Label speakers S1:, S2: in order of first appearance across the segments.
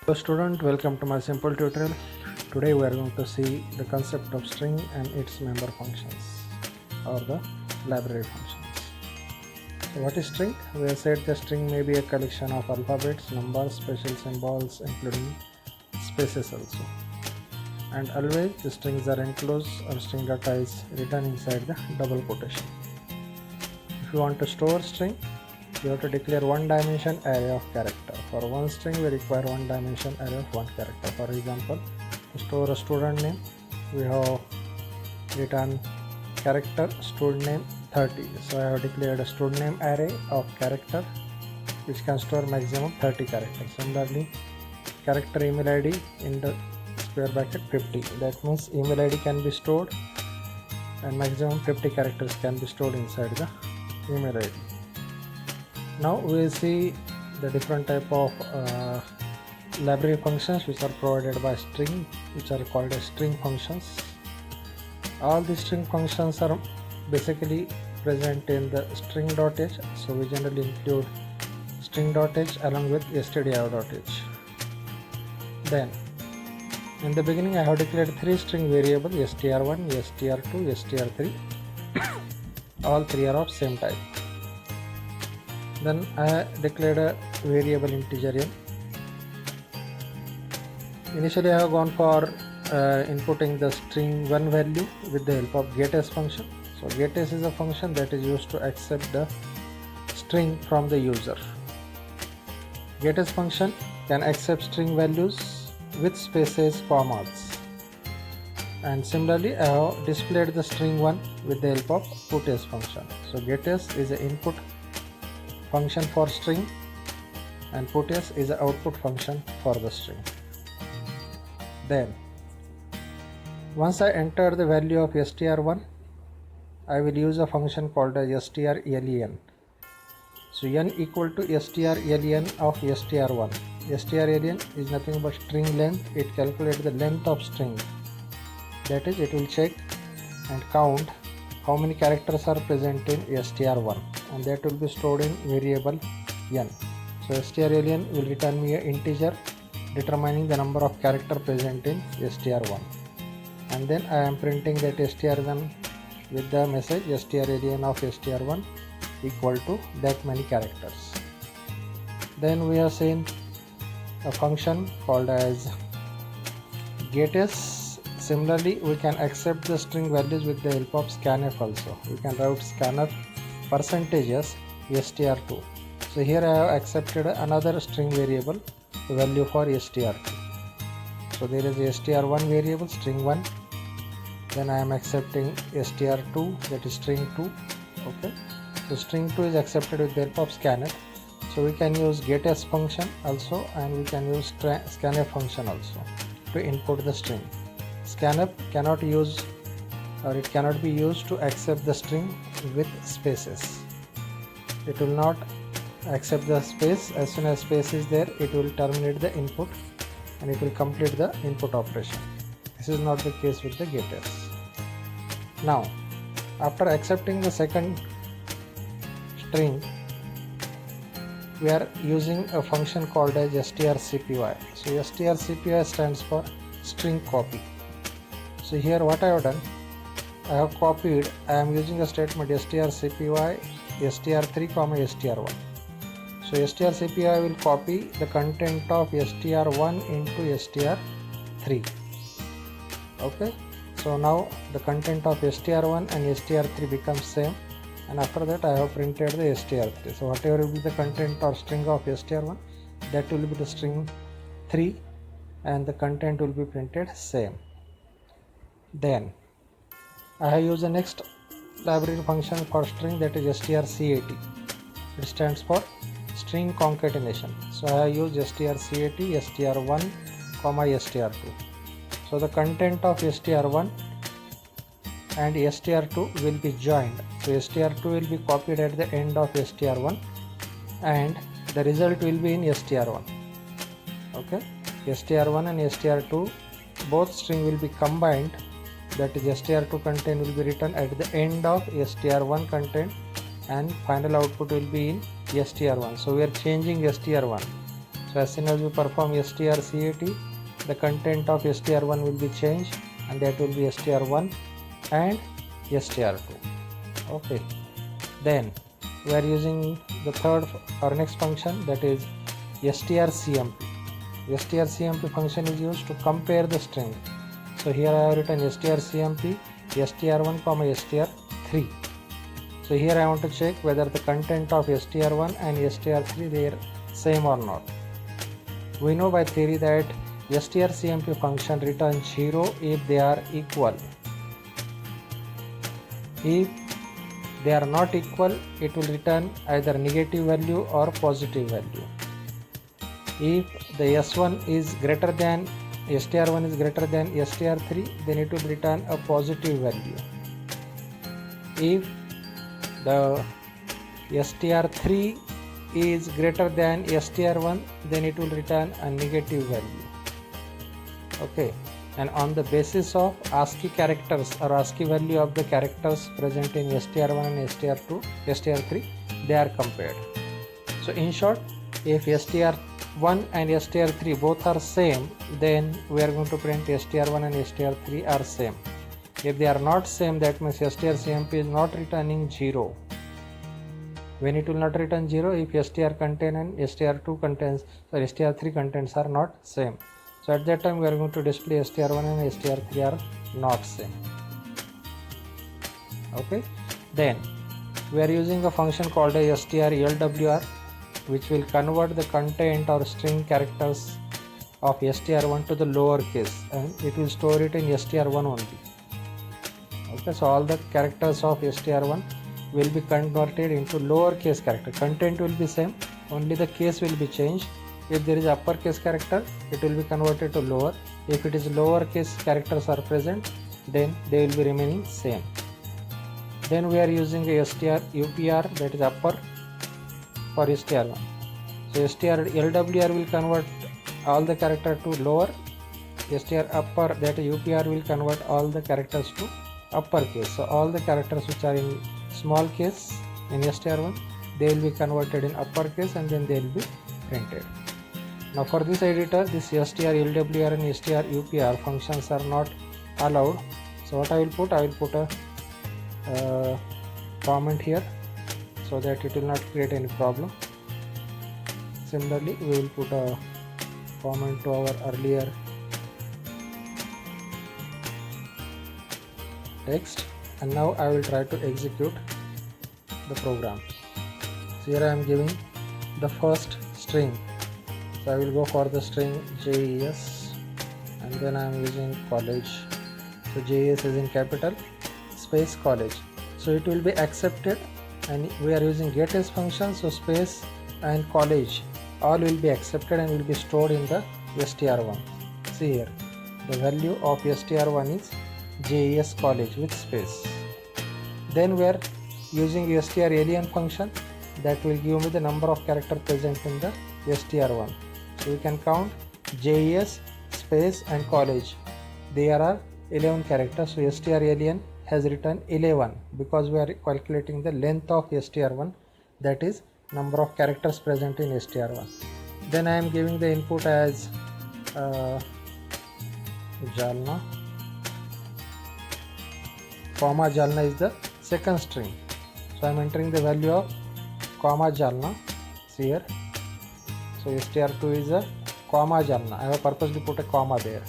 S1: Hello student, welcome to my simple tutorial. Today we are going to see the concept of string and its member functions or the library functions. So what is string? We have said the string may be a collection of alphabets, numbers, special symbols including spaces also. And always the strings are enclosed or string data is written inside the double quotation. If you want to store string, you have to declare one dimension array of character. For one string we require one dimension array of one character. For example, to store a student name, we have written character student name 30. So I have declared a student name array of character which can store maximum 30 characters. Similarly, character email id in the square bracket 50. That means email id can be stored and maximum 50 characters can be stored inside the email id. Now we will see the different type of library functions which are provided by string, which are called as string functions. All the string functions are basically present in the string.h, so we generally include string.h along with stdio.h. Then in the beginning I have declared three string variables, str1, str2, str3. All three are of same type. Then I declared a variable integer n. Initially I have gone for inputting the string 1 value with the help of getS function. So getS is a function that is used to accept the string from the user. GetS function can accept string values with spaces, commas. And similarly I have displayed the string 1 with the help of putS function. So getS is an input function for string and putS is the output function for the string. Then once I enter the value of str1, I will use a function called as strlen. So n equal to strlen of str1. strlen is nothing but string length. It calculates the length of string, that is it will check and count how many characters are present in str1, and that will be stored in variable n. So strlen will return me an integer determining the number of characters present in str1, and then I am printing that str1 with the message strlen of str1 equal to that many characters. Then we have seen a function called as getS. Similarly, we can accept the string values with the help of scanf also. We can write scanf percentages str2. So here I have accepted another string variable value for str2. So there is a str1 variable string 1. Then I am accepting str2, that is string 2. Okay. So string 2 is accepted with the help of scanf. So we can use getS function also, and we can use scanf function also to input the string. Scanf cannot use, or it cannot be used to accept the string with spaces. It will not accept the space. As soon as space is there, it will terminate the input and it will complete the input operation. This is not the case with the getS. Now after accepting the second string, we are using a function called as strcpy. So strcpy stands for string copy. So here what I have done, I have copied, I am using a statement strcpy str3 str1. So strcpy will copy the content of str1 into str3. Okay, so now the content of str1 and str3 becomes same, and after that I have printed the str3. So whatever will be the content or string of str1, that will be the string 3, and the content will be printed same. Then I have used the next library function for string, that is strcat. It stands for string concatenation. So I have used strcat str1 str2. So the content of str1 and str2 will be joined. So str2 will be copied at the end of str1 and the result will be in str1. Okay, str1 and str2 both string will be combined, that is str2 content will be written at the end of str1 content and final output will be in str1. So we are changing str1 So as soon as we perform strcat, the content of str1 will be changed, and that will be str1 and str2. Okay, then we are using the third or next function, that is strcmp. strcmp function is used to compare the string. So here I have written strcmp str1 comma str3. So here I want to check whether the content of str1 and str3 they are same or not. We know by theory that strcmp function returns 0 if they are equal. If they are not equal, it will return either negative value or positive value. If the s1 is greater than str1 is greater than str3, then it will return a positive value. If the str3 is greater than str1, then it will return a negative value. Okay, and on the basis of ASCII characters or ASCII value of the characters present in str1 and str3, they are compared. So in short, if str1 and str3 both are same, then we are going to print str1 and str3 are same. If they are not same, that means strcmp is not returning 0. When it will not return 0, if str contain and str2 contains, sorry, str3 contents are not same. So at that time we are going to display str1 and str3 are not same. Okay, then we are using a function called a strlwr, which will convert the content or string characters of str1 to the lower case, and it will store it in str1 only. Okay, so all the characters of str1 will be converted into lower case character. Content will be same, only the case will be changed. If there is uppercase character, it will be converted to lower. If it is lower case characters are present, then they will be remaining same. Then we are using a strupr, that is upper for str1. So strlwr will convert all the character to lower. strupper, that is upr, will convert all the characters to uppercase. So all the characters which are in small case in str1, they will be converted in uppercase and then they will be printed. Now for this editor, this strlwr and strupr functions are not allowed. So what I will put a comment here so that it will not create any problem. Similarly, we will put a comment to our earlier text, and now I will try to execute the program. So here I am giving the first string. So I will go for the string JES, and then I am using college. So JES is in capital, space college. So it will be accepted, and we are using getS function, so space and college all will be accepted and will be stored in the str1. See here, the value of str1 is JES college with space. Then we are using strlen function that will give me the number of characters present in the str1. So we can count JES, space and college. There are 11 characters. So strlen has written 11 because we are calculating the length of str1, that is number of characters present in str1. Then I am giving the input as Jalna, comma Jalna is the second string. So I am entering the value of comma Jalna. See here. So str2 is a comma Jalna. I have purposely put a comma there.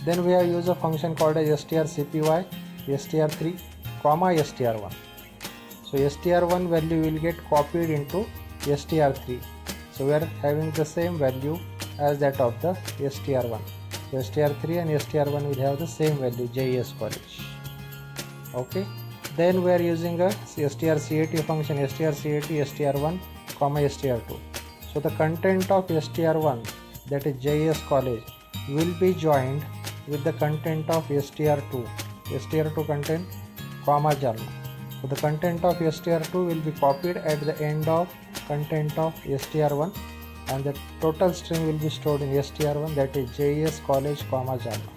S1: Then we have used a function called as strcpy, str3, comma str1. So str1 value will get copied into str3. So we are having the same value as that of the str1. So str3 and str1 will have the same value, JES college. Okay. Then we are using a strcat function, strcat str1, comma str2. So the content of str1, that is JES college, will be joined with the content of str2. str2 content, comma Jalna. So the content of str2 will be copied at the end of content of str1, and the total string will be stored in str1, that is JES college, comma Jalna.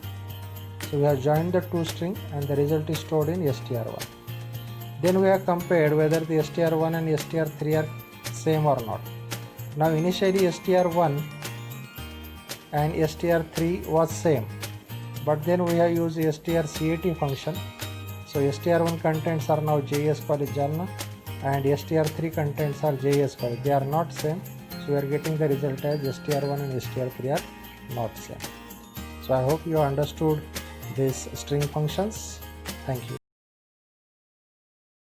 S1: So we have joined the two strings and the result is stored in str1. Then we have compared whether the str1 and str3 are same or not. Now initially str1 and str3 was same, but then we have used strcat function. So str1 contents are now JS College Jalna and str3 contents are JS College. They are not same, so we are getting the result as str1 and str3 are not same. So I hope you understood these string functions. Thank you.